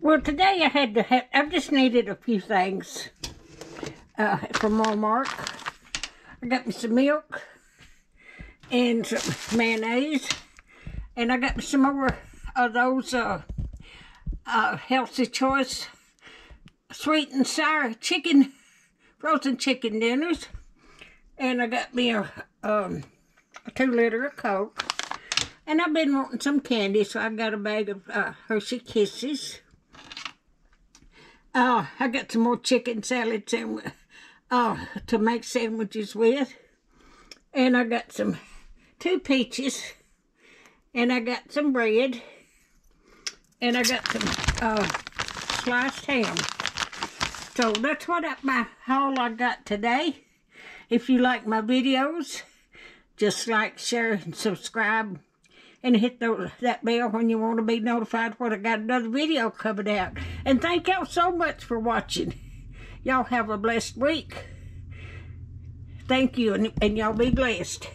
Well, today I just needed a few things from Walmart. I got me some milk and some mayonnaise, and I got me some more of those Healthy Choice sweet and sour chicken, frozen chicken dinners, and I got me a 2-liter of Coke, and I've been wanting some candy, so I got a bag of Hershey Kisses. I got some more chicken salad to make sandwiches with, and I got 2 peaches, and I got some bread, and I got some sliced ham. So that's what my haul I got today. If you like my videos, just like, share, and subscribe, and hit that bell when you want to be notified when I got another video coming out. And thank y'all so much for watching. Y'all have a blessed week. Thank you, and y'all be blessed.